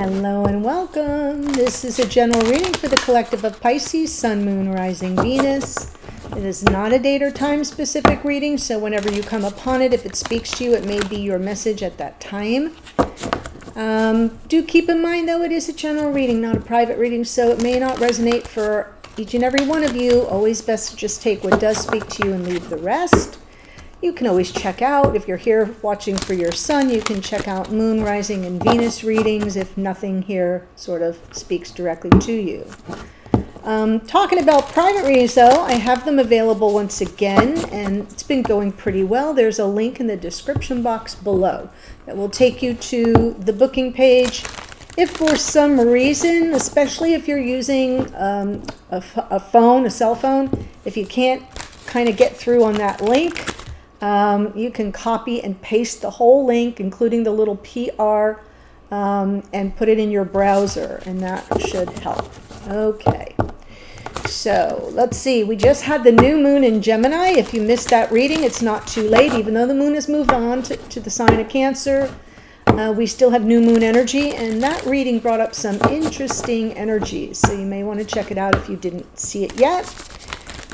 Hello and welcome. This is a general reading for the collective of Pisces, Sun, Moon, Rising, Venus. It is not a date or time specific reading, so whenever you come upon it, if it speaks to you, it may be your message at that time. Do keep in mind, though, it is a general reading, not a private reading, so it may not resonate for each and every one of you. Always best to just take what does speak to you and leave the rest. You can always check out, if you're here watching for your sun, you can check out Moon, Rising, and Venus readings if nothing here sort of speaks directly to you. Talking about private readings, though, I have them available once again, and it's been going pretty well. There's a link in the description box below that will take you to the booking page. If for some reason, especially if you're using a cell phone, if you can't kind of get through on that link, you can copy and paste the whole link, including the little PR, and put it in your browser, and that should help. Okay, so let's see. We just had the new moon in Gemini. If you missed that reading, it's not too late. Even though the moon has moved on to the sign of Cancer, we still have new moon energy, and that reading brought up some interesting energies. So you may want to check it out if you didn't see it yet.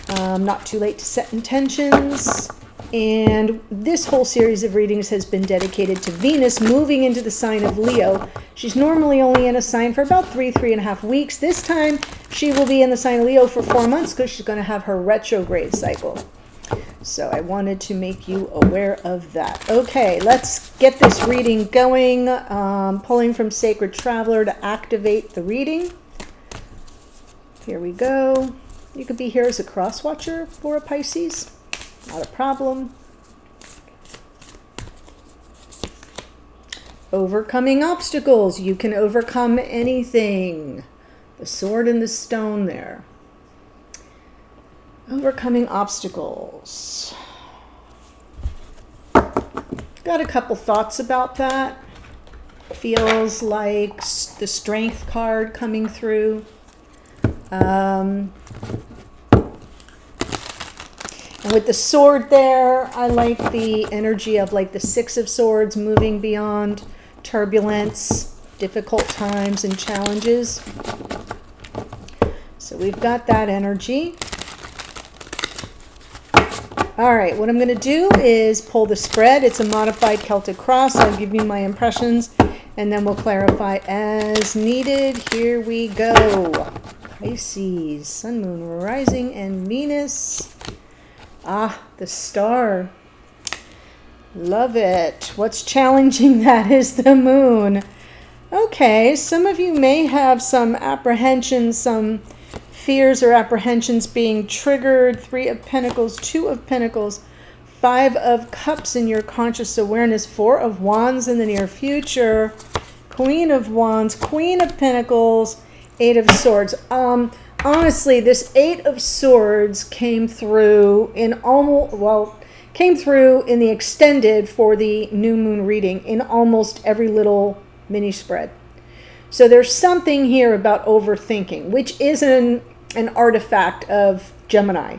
Not too late to set intentions. And this whole series of readings has been dedicated to Venus moving into the sign of Leo. She's normally only in a sign for about 3.5 weeks. This time she will be in the sign of Leo for 4 months because she's going to have her retrograde cycle. So I wanted to make you aware of that. Okay, let's get this reading going. Pulling from Sacred Traveler to activate the reading. Here we go. You could be here as a cross watcher for a Pisces. Not a problem. Overcoming obstacles. You can overcome anything. The sword and the stone there. Overcoming obstacles. Got a couple thoughts about that. Feels like the Strength card coming through. And with the sword there, I like the energy of like the Six of Swords moving beyond turbulence, difficult times, and challenges. So we've got that energy. All right, what I'm going to do is pull the spread. It's a modified Celtic cross. I'll give you my impressions, and then we'll clarify as needed. Here we go. Pisces, Sun, Moon, Rising, and Venus. Ah, the star. Love it. What's challenging that is the moon. Okay, some of you may have some apprehensions, some fears or apprehensions being triggered. 3 of Pentacles, 2 of Pentacles, 5 of Cups in your conscious awareness, 4 of Wands in the near future, Queen of Wands, Queen of Pentacles, 8 of Swords. Honestly, this 8 of Swords came through in the extended for the new moon reading in almost every little mini spread. So there's something here about overthinking, which is an artifact of Gemini.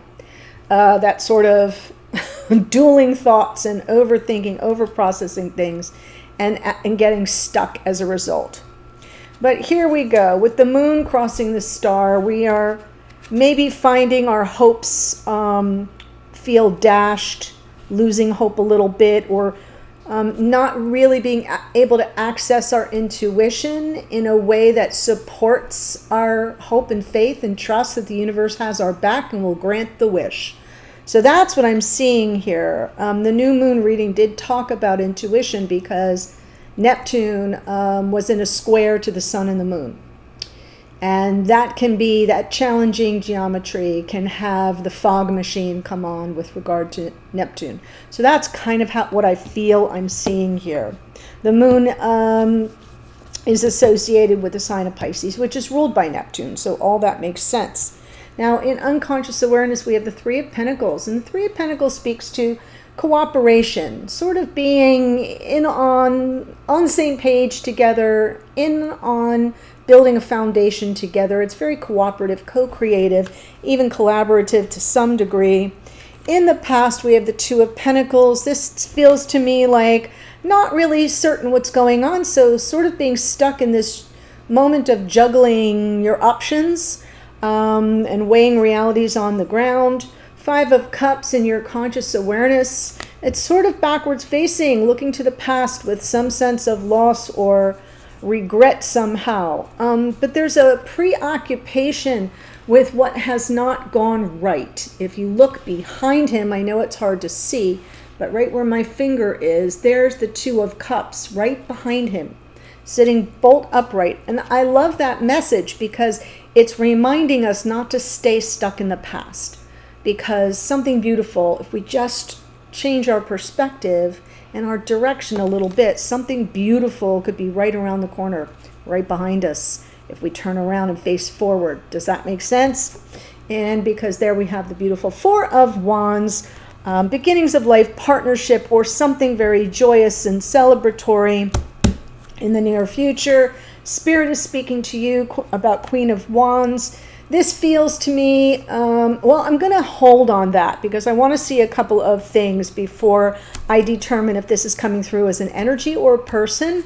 That sort of dueling thoughts and overthinking, overprocessing things, and getting stuck as a result. But here we go. With the moon crossing the star, we are maybe finding our hopes feel dashed, losing hope a little bit, or not really being able to access our intuition in a way that supports our hope and faith and trust that the universe has our back and will grant the wish. So that's what I'm seeing here. The new moon reading did talk about intuition because Neptune was in a square to the sun and the moon. And that can be, that challenging geometry can have the fog machine come on with regard to Neptune. So that's kind of what I feel I'm seeing here. The moon is associated with the sign of Pisces, which is ruled by Neptune. So all that makes sense. Now in unconscious awareness, we have the 3 of Pentacles. And the 3 of Pentacles speaks to cooperation, sort of being on the same page together, on building a foundation together. It's very cooperative, co-creative, even collaborative to some degree. In the past, we have the 2 of Pentacles. This feels to me like not really certain what's going on, so sort of being stuck in this moment of juggling your options and weighing realities on the ground. 5 of Cups in your conscious awareness. It's sort of backwards facing, looking to the past with some sense of loss or regret somehow. But there's a preoccupation with what has not gone right. If you look behind him, I know it's hard to see, but right where my finger is, there's the 2 of Cups right behind him, sitting bolt upright. And I love that message because it's reminding us not to stay stuck in the past. Because something beautiful, if we just change our perspective and our direction a little bit, something beautiful could be right around the corner, right behind us, if we turn around and face forward. Does that make sense? And because there we have the beautiful 4 of Wands, beginnings of life, partnership, or something very joyous and celebratory in the near future. Spirit is speaking to you about Queen of Wands. This feels to me, well, I'm going to hold on that because I want to see a couple of things before I determine if this is coming through as an energy or a person.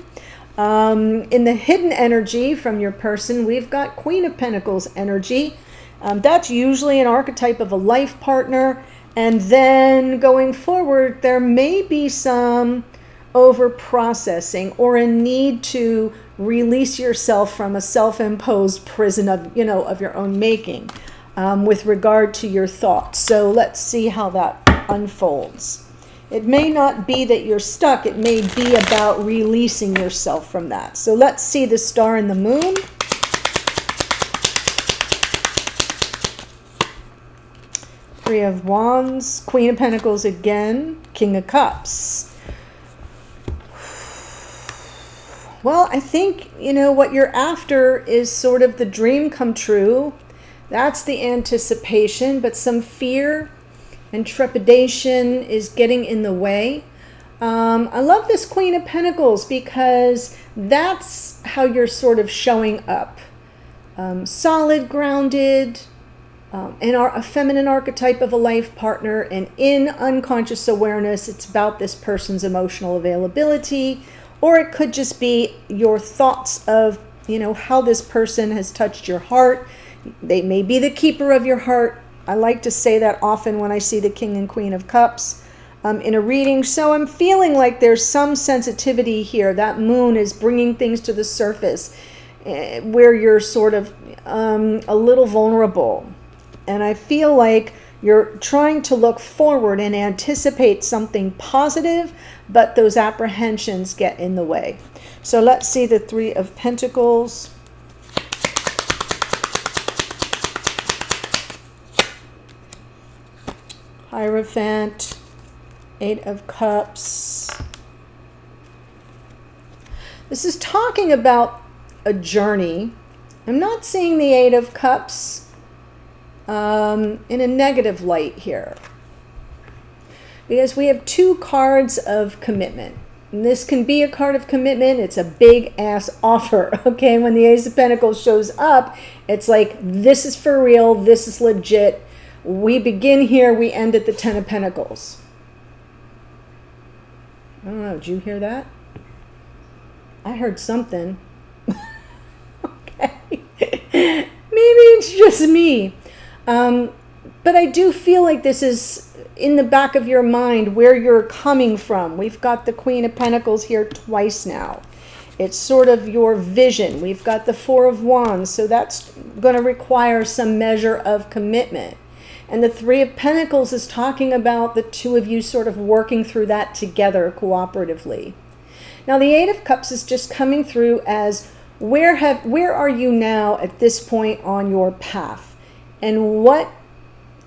In the hidden energy from your person, we've got Queen of Pentacles energy. That's usually an archetype of a life partner. And then going forward, there may be some over-processing or a need to release yourself from a self-imposed prison of your own making with regard to your thoughts. So let's see how that unfolds. It may not be that you're stuck. It may be about releasing yourself from that. So let's see the star and the moon. Three of Wands, Queen of Pentacles again, King of Cups. Well, I think, what you're after is sort of the dream come true. That's the anticipation, but some fear and trepidation is getting in the way. I love this Queen of Pentacles because that's how you're sort of showing up. Solid, grounded, in a feminine archetype of a life partner, and in unconscious awareness, it's about this person's emotional availability. Or it could just be your thoughts of, how this person has touched your heart. They may be the keeper of your heart. I like to say that often when I see the King and Queen of Cups in a reading. So I'm feeling like there's some sensitivity here. That moon is bringing things to the surface where you're sort of a little vulnerable. And I feel like you're trying to look forward and anticipate something positive, but those apprehensions get in the way. So let's see the 3 of Pentacles. Hierophant, 8 of Cups. This is talking about a journey. I'm not seeing the 8 of Cups in a negative light here, because we have 2 cards of commitment. And this can be a card of commitment. It's a big ass offer. Okay, when the Ace of Pentacles shows up, it's like, this is for real, this is legit. We begin here, we end at the 10 of Pentacles. I don't know, did you hear that? I heard something. Okay. Maybe it's just me. But I do feel like this is in the back of your mind where you're coming from. We've got the Queen of Pentacles here twice now. It's sort of your vision. We've got the 4 of Wands, so that's going to require some measure of commitment. And the 3 of Pentacles is talking about the 2 of you sort of working through that together cooperatively. Now the 8 of Cups is just coming through as where are you now at this point on your path? And what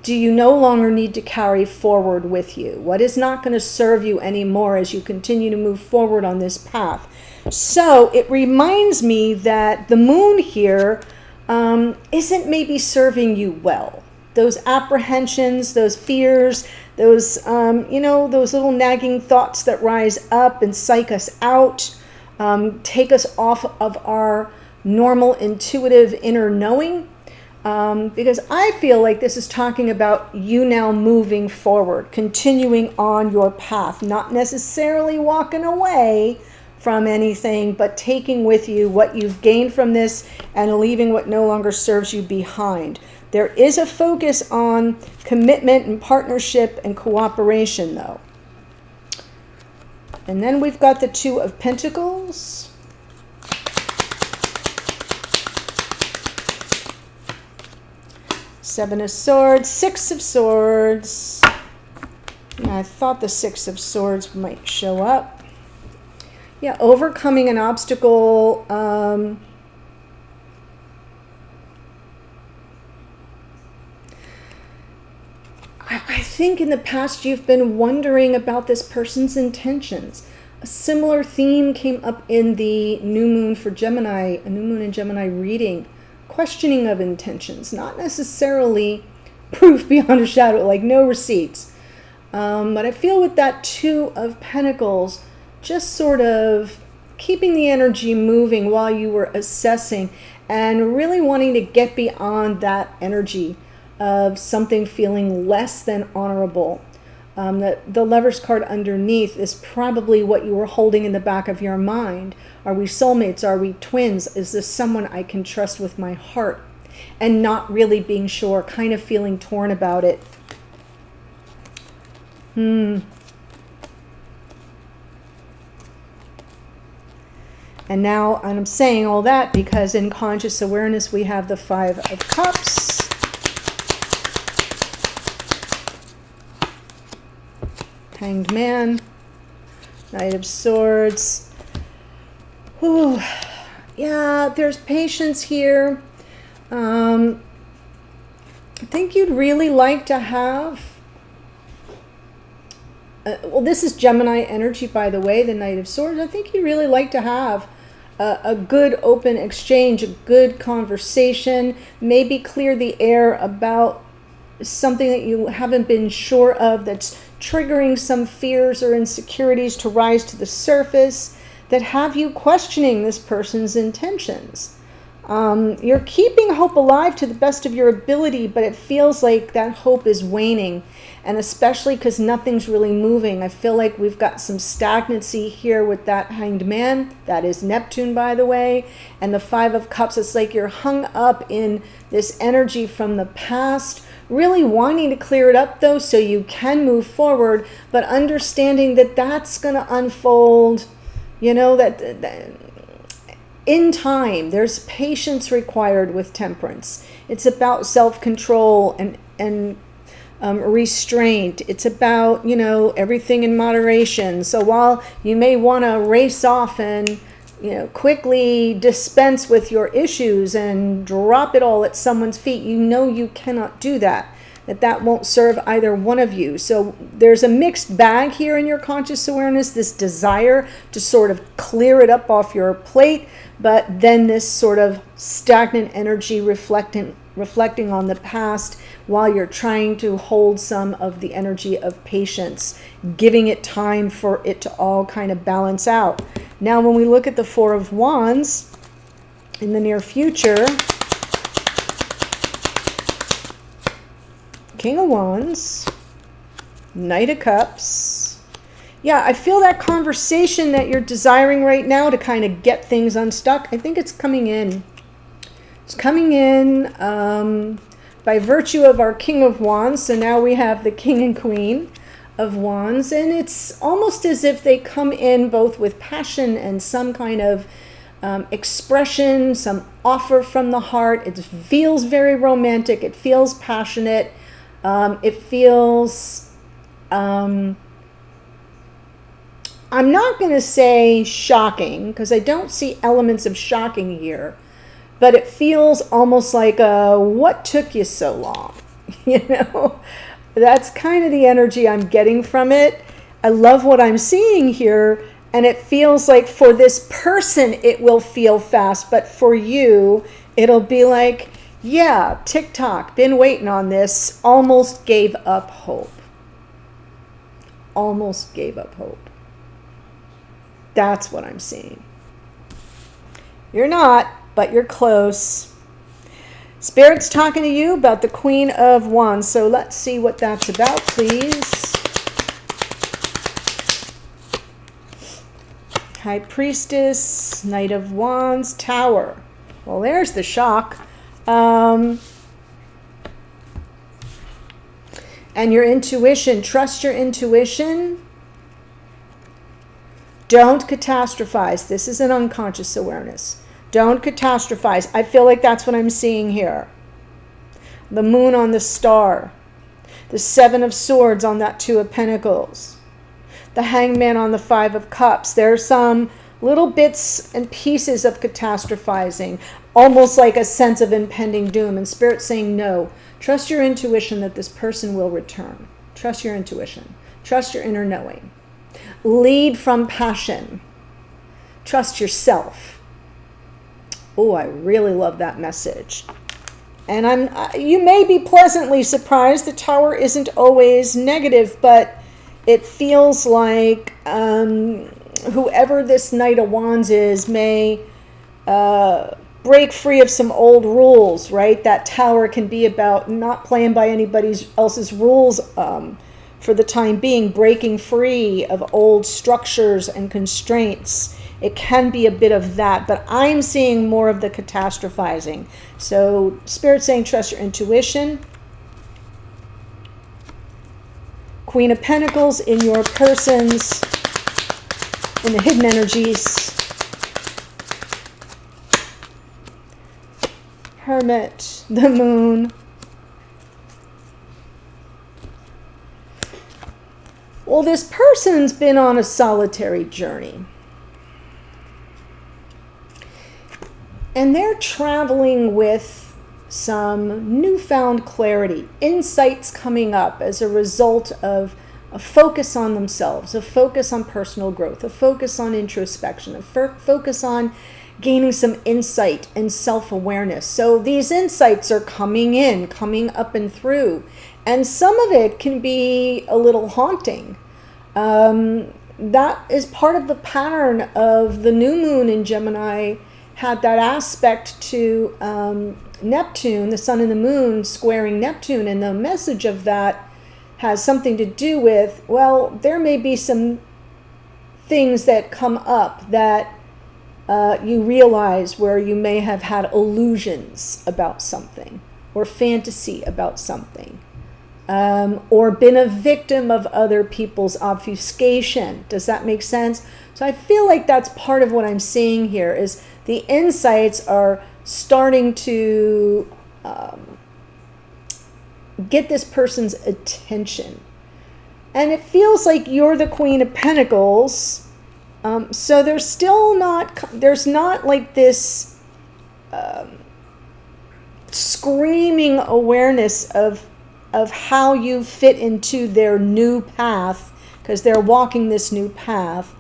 do you no longer need to carry forward with you? What is not going to serve you anymore as you continue to move forward on this path? So it reminds me that the moon here isn't maybe serving you well. Those apprehensions, those fears, those, those little nagging thoughts that rise up and psych us out, take us off of our normal intuitive inner knowing. Because I feel like this is talking about you now moving forward, continuing on your path, not necessarily walking away from anything, but taking with you what you've gained from this and leaving what no longer serves you behind. There is a focus on commitment and partnership and cooperation, though. And then we've got the Two of Pentacles. Seven of Swords, Six of Swords. Yeah, I thought the Six of Swords might show up. Yeah, overcoming an obstacle. I think in the past you've been wondering about this person's intentions. A similar theme came up in the new moon for Gemini, a new moon in Gemini reading. Questioning of intentions, not necessarily proof beyond a shadow, like no receipts. But I feel with that Two of Pentacles, just sort of keeping the energy moving while you were assessing and really wanting to get beyond that energy of something feeling less than honorable. The Lover's card underneath is probably what you were holding in the back of your mind. Are we soulmates? Are we twins? Is this someone I can trust with my heart? And not really being sure, kind of feeling torn about it. And now I'm saying all that because in conscious awareness we have the Five of Cups. Hanged Man, Knight of Swords. Ooh, yeah, there's patience here. I think you'd really like to have, well, this is Gemini energy, by the way, the Knight of Swords. I think you'd really like to have a good open exchange, a good conversation, maybe clear the air about something that you haven't been sure of that's triggering some fears or insecurities to rise to the surface that have you questioning this person's intentions. You're keeping hope alive to the best of your ability, but it feels like that hope is waning, and especially because nothing's really moving. I feel like we've got some stagnancy here with that Hanged Man. That is Neptune, by the way. And the Five of Cups, it's like you're hung up in this energy from the past, really wanting to clear it up, though, so you can move forward, but understanding that that's going to unfold, you know, that in time. There's patience required with Temperance. It's about self-control and restraint. It's about, you know, everything in moderation. So while you may want to race off and, you know, quickly dispense with your issues and drop it all at someone's feet, you know you cannot do that. That won't serve either one of you. So there's a mixed bag here in your conscious awareness, this desire to sort of clear it up off your plate, but then this sort of stagnant energy reflecting on the past while you're trying to hold some of the energy of patience, giving it time for it to all kind of balance out. Now, when we look at the Four of Wands in the near future, King of Wands, Knight of Cups. Yeah, I feel that conversation that you're desiring right now to kind of get things unstuck. I think it's coming in. It's coming in by virtue of our King of Wands. So now we have the King and Queen of Wands. And it's almost as if they come in both with passion and some kind of expression, some offer from the heart. It feels very romantic. It feels passionate. It feels, I'm not going to say shocking, because I don't see elements of shocking here, but it feels almost like what took you so long? You know, that's kind of the energy I'm getting from it. I love what I'm seeing here, and it feels like for this person it will feel fast, but for you it'll be like, yeah, tick-tock, been waiting on this, almost gave up hope. Almost gave up hope. That's what I'm seeing. You're not, but you're close. Spirit's talking to you about the Queen of Wands. So let's see what that's about, please. High Priestess, Knight of Wands, Tower. Well, there's the shock. And your intuition. Trust your intuition. Don't catastrophize. This is an unconscious awareness. Don't catastrophize. I feel like that's what I'm seeing here. The moon on the star. The 7 of Swords on that 2 of Pentacles. The Hangman on the 5 of Cups. There's some little bits and pieces of catastrophizing. Almost like a sense of impending doom. And Spirit saying no. Trust your intuition that this person will return. Trust your intuition. Trust your inner knowing. Lead from passion. Trust yourself. Oh, I really love that message. And you may be pleasantly surprised. The Tower isn't always negative, but it feels like whoever this Knight of Wands is may break free of some old rules, right? That Tower can be about not playing by anybody else's rules for the time being, breaking free of old structures and constraints. It can be a bit of that, but I'm seeing more of the catastrophizing. So Spirit saying trust your intuition. Queen of Pentacles in your persons, in the hidden energies. Hermit, the Moon. Well, this person's been on a solitary journey. And they're traveling with some newfound clarity, insights coming up as a result of a focus on themselves, a focus on personal growth, a focus on introspection, a focus on gaining some insight and self-awareness. So these insights are coming in, coming up and through. And some of it can be a little haunting. That is part of the pattern of the new moon in Gemini, had that aspect to Neptune, the sun and the moon squaring Neptune. And the message of that has something to do with, well, there may be some things that come up that you realize where you may have had illusions about something or fantasy about something. Or been a victim of other people's obfuscation. Does that make sense? So I feel like that's part of what I'm seeing here is the insights are starting to get this person's attention. And it feels like you're the Queen of Pentacles. So there's not like this screaming awareness of how you fit into their new path, because they're walking this new path.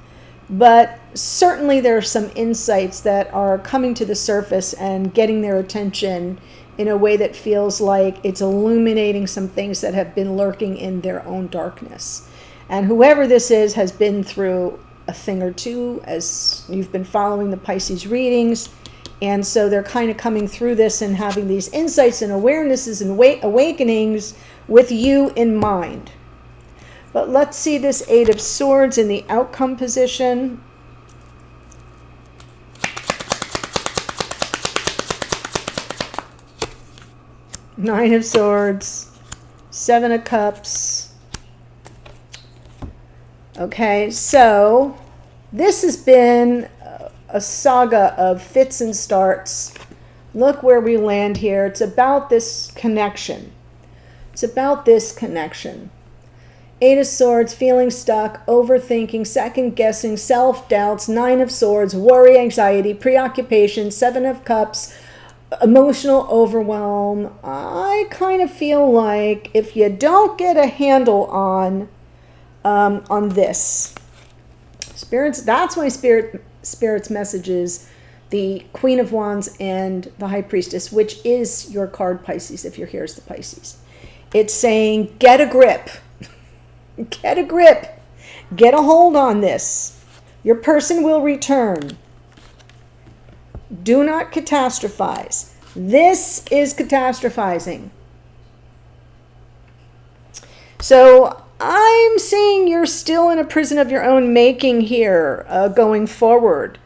But certainly there are some insights that are coming to the surface and getting their attention in a way that feels like it's illuminating some things that have been lurking in their own darkness. And whoever this is has been through a thing or two as you've been following the Pisces readings. And so they're kind of coming through this and having these insights and awarenesses and awakenings with you in mind. But let's see this 8 of Swords in the outcome position. Nine of Swords, 7 of Cups. Okay, so this has been a saga of fits and starts. Look where we land here. It's about this connection. It's about this connection. 8 of Swords, feeling stuck, overthinking, second-guessing, self-doubts. 9 of Swords, worry, anxiety, preoccupation. 7 of Cups, emotional overwhelm. I kind of feel like if you don't get a handle on this, spirits, that's why Spirit's message is the Queen of Wands and the High Priestess, which is your card Pisces, if you're here as the Pisces. It's saying, get a grip. Get a grip. Get a hold on this. Your person will return. Do not catastrophize. This is catastrophizing. So I'm seeing you're still in a prison of your own making here, going forward.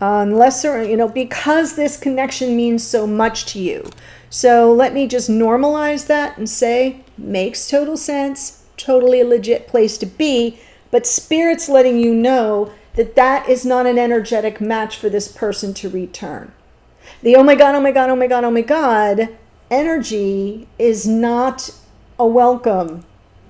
Unless, because this connection means so much to you. So let me just normalize that and say, makes total sense, totally a legit place to be, but Spirit's letting you know that that is not an energetic match for this person to return. The oh my God, oh my God, oh my God, oh my God energy is not a welcome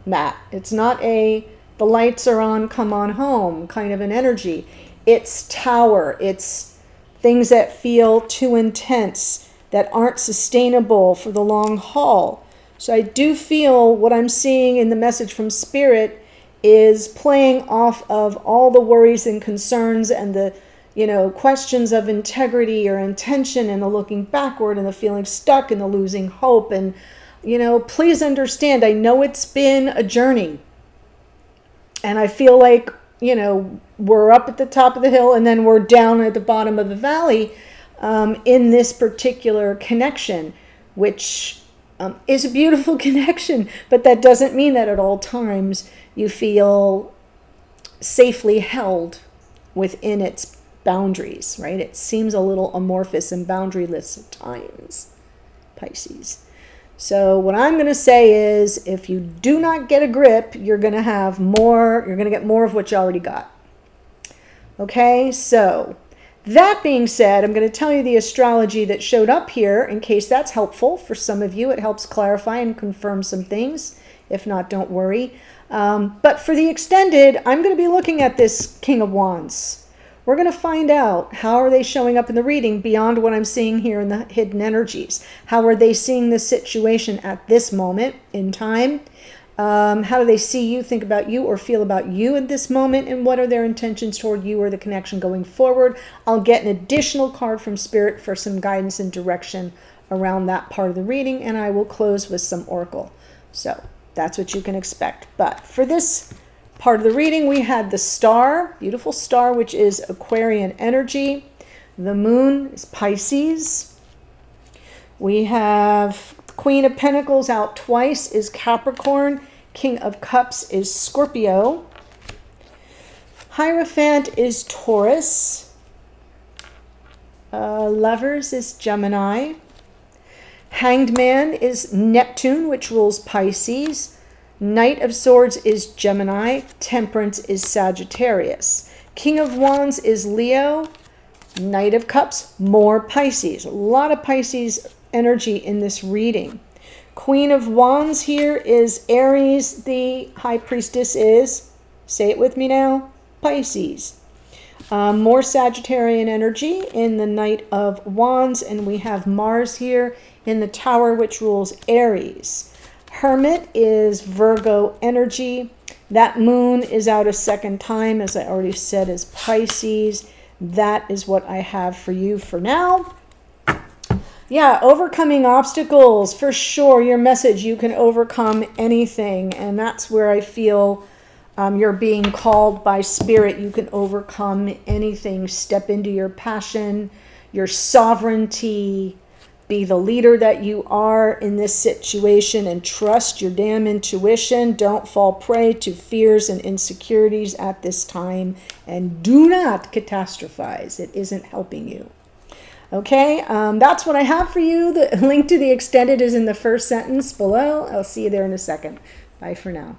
mat. It's not a the lights are on, come on home kind of an energy. It's tower. It's things that feel too intense, that aren't sustainable for the long haul. So I do feel what I'm seeing in the message from Spirit is playing off of all the worries and concerns and the questions of integrity or intention and the looking backward and the feeling stuck and the losing hope. And, please understand, I know it's been a journey. And I feel like, we're up at the top of the hill and then we're down at the bottom of the valley in this particular connection, which is a beautiful connection. But that doesn't mean that at all times you feel safely held within its boundaries, right? It seems a little amorphous and boundaryless at times, Pisces. So what I'm going to say is, if you do not get a grip, you're going to have more, you're going to get more of what you already got. Okay, so that being said, I'm going to tell you the astrology that showed up here in case that's helpful for some of you. It helps clarify and confirm some things. If not, don't worry. But for the extended, I'm going to be looking at this King of Wands. We're going to find out how are they showing up in the reading beyond what I'm seeing here in the hidden energies. How are they seeing the situation at this moment in time? How do they see you, think about you, or feel about you at this moment? And what are their intentions toward you or the connection going forward? I'll get an additional card from Spirit for some guidance and direction around that part of the reading. And I will close with some oracle. So that's what you can expect. But for this part of the reading, we had the star, beautiful star, which is Aquarian energy. The moon is Pisces. We have Queen of Pentacles out twice is Capricorn. King of Cups is Scorpio. Hierophant is Taurus. Lovers is Gemini. Hanged Man is Neptune, which rules Pisces. Knight of Swords is Gemini. Temperance is Sagittarius. King of Wands is Leo. Knight of Cups, more Pisces. A lot of Pisces energy in this reading. Queen of Wands here is Aries. The High Priestess is, say it with me now, Pisces. More Sagittarian energy in the Knight of Wands. And we have Mars here in the Tower, which rules Aries. Hermit is Virgo energy. That moon is out a second time, as I already said, is Pisces. That is what I have for you for now. Yeah, overcoming obstacles, for sure. Your message, you can overcome anything. And that's where I feel you're being called by Spirit. You can overcome anything. Step into your passion, your sovereignty. Be the leader that you are in this situation and trust your damn intuition. Don't fall prey to fears and insecurities at this time. And do not catastrophize. It isn't helping you. Okay, that's what I have for you. The link to the extended is in the first sentence below. I'll see you there in a second. Bye for now.